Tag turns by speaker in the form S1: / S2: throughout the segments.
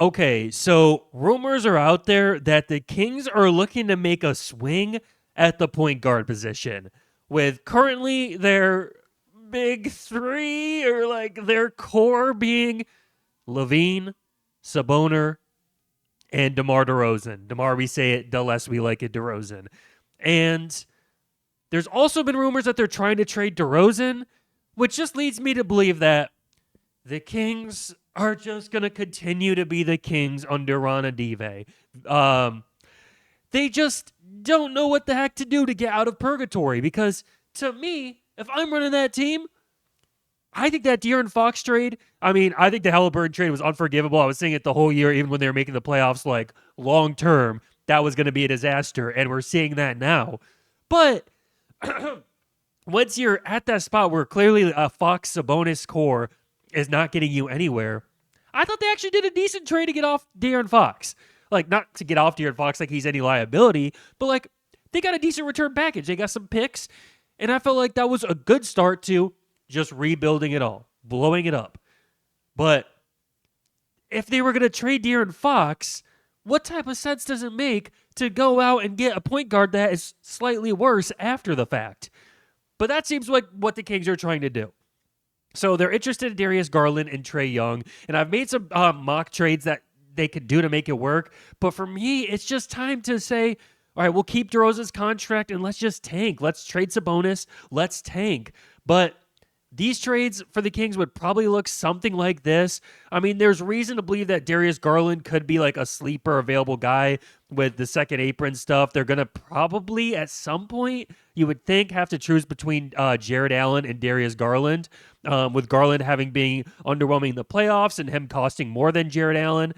S1: Okay, so rumors are out there that the Kings are looking to make a swing at the point guard position, with currently their big three or like their core being Levine, Saboner, and DeMar DeRozan. DeMar, we say it, the less we like it, DeRozan. And there's also been rumors that they're trying to trade DeRozan, which just leads me to believe that the Kings are just going to continue to be the Kings under Ron Adive. Um, they just don't know what the heck to do to get out of purgatory because to me, if I'm running that team, I think that De'Aaron Fox trade, I think the Halliburton trade was unforgivable. I was saying it the whole year, even when they were making the playoffs, like long term, that was going to be a disaster. And we're seeing that now. But once you're at that spot where clearly a Fox Sabonis core is not getting you anywhere, I thought they actually did a decent trade to get off De'Aaron Fox. Like, not to get off De'Aaron Fox like he's any liability, but like, they got a decent return package. They got some picks, and I felt like that was a good start to just rebuilding it all, blowing it up. But if they were going to trade De'Aaron Fox, what type of sense does it make to go out and get a point guard that is slightly worse after the fact? But that seems like what the Kings are trying to do. So they're interested in Darius Garland and Trae Young, and I've made some mock trades that they could do to make it work. But for me, it's just time to say, all right, we'll keep DeRozan's contract and let's just tank. Let's trade Sabonis. Let's tank. But these trades for the Kings would probably look something like this. There's reason to believe that Darius Garland could be like a sleeper available guy with the second apron stuff. They're going to probably at some point, you would think, have to choose between Jared Allen and Darius Garland, with Garland having been underwhelming in the playoffs and him costing more than Jared Allen.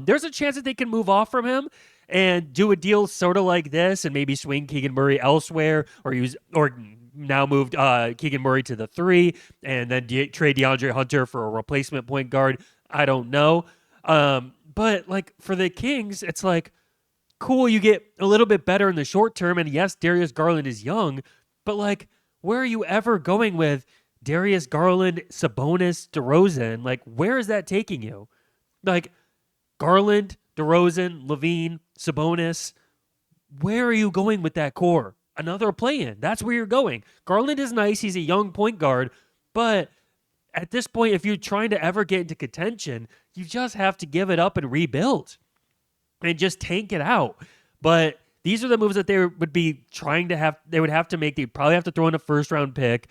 S1: There's a chance that they can move off from him and do a deal sort of like this and maybe swing Keegan Murray elsewhere or now moved Keegan Murray to the 3 and then trade DeAndre Hunter for a replacement point guard. I don't know. But like for the Kings, it's like, cool, you get a little bit better in the short term. And yes, Darius Garland is young, but like, where are you ever going with Darius Garland, Sabonis, DeRozan? Like, where is that taking you? Like, Garland, DeRozan, Levine, Sabonis, where are you going with that core? Another play-in. That's where you're going. Garland is nice. He's a young point guard. But at this point, if you're trying to ever get into contention, you just have to give it up and rebuild and just tank it out. But these are the moves that they would be trying to have. They would have to make. They probably have to throw in a first-round pick.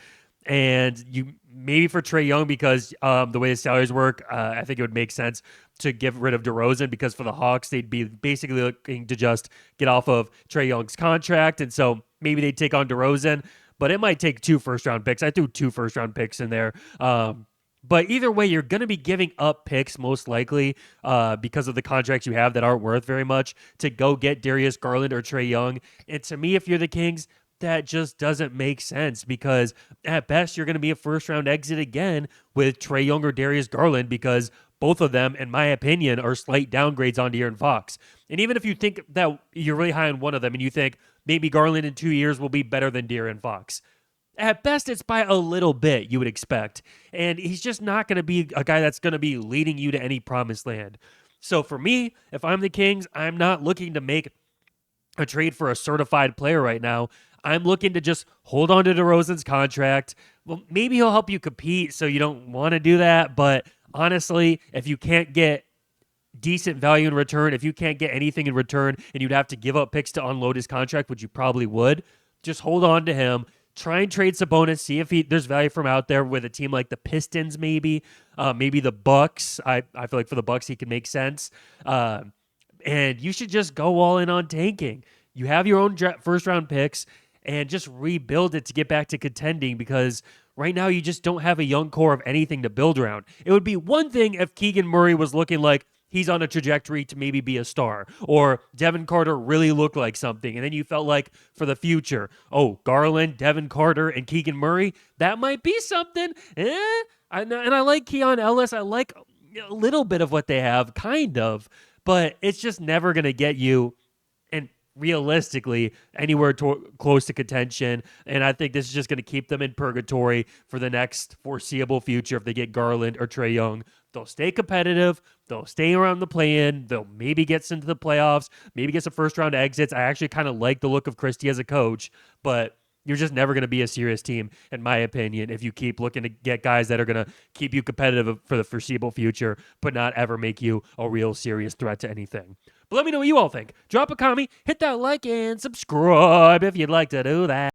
S1: And you maybe for Trae Young because the way the salaries work, I think it would make sense to get rid of DeRozan because for the Hawks, they'd be basically looking to just get off of Trae Young's contract. And so maybe they'd take on DeRozan, but it might take 2 first-round picks. I threw 2 first-round picks in there. But either way, you're going to be giving up picks most likely because of the contracts you have that aren't worth very much to go get Darius Garland or Trae Young. And to me, if you're the Kings, that just doesn't make sense because at best you're going to be a first-round exit again with Trae Young or Darius Garland because both of them, in my opinion, are slight downgrades on De'Aaron Fox. And even if you think that you're really high on one of them and you think maybe Garland in 2 years will be better than De'Aaron Fox, at best it's by a little bit you would expect. And he's just not going to be a guy that's going to be leading you to any promised land. So for me, if I'm the Kings, I'm not looking to make a trade for a certified player right now. I'm looking to just hold on to DeRozan's contract. Well, maybe he'll help you compete, so you don't want to do that. But honestly, if you can't get decent value in return, if you can't get anything in return, and you'd have to give up picks to unload his contract, which you probably would, just hold on to him. Try and trade Sabonis. See if there's value from out there with a team like the Pistons, maybe the Bucks. I feel like for the Bucks, he can make sense. And you should just go all in on tanking. You have your own first-round picks, and just rebuild it to get back to contending because right now you just don't have a young core of anything to build around. It would be one thing if Keegan Murray was looking like he's on a trajectory to maybe be a star, or Devin Carter really looked like something, and then you felt like for the future, oh, Garland, Devin Carter, and Keegan Murray, that might be something. And I like Keon Ellis. I like a little bit of what they have, kind of, but it's just never going to get you realistically anywhere close to contention. And I think this is just going to keep them in purgatory for the next foreseeable future if they get Garland or Trae Young They'll stay competitive. They'll stay around the play-in. They'll maybe get into the playoffs, maybe get some first-round exits. I actually kind of like the look of Christie as a coach, but you're just never going to be a serious team, in my opinion, if you keep looking to get guys that are going to keep you competitive for the foreseeable future, but not ever make you a real serious threat to anything. But let me know what you all think. Drop a comment, hit that like, and subscribe if you'd like to do that.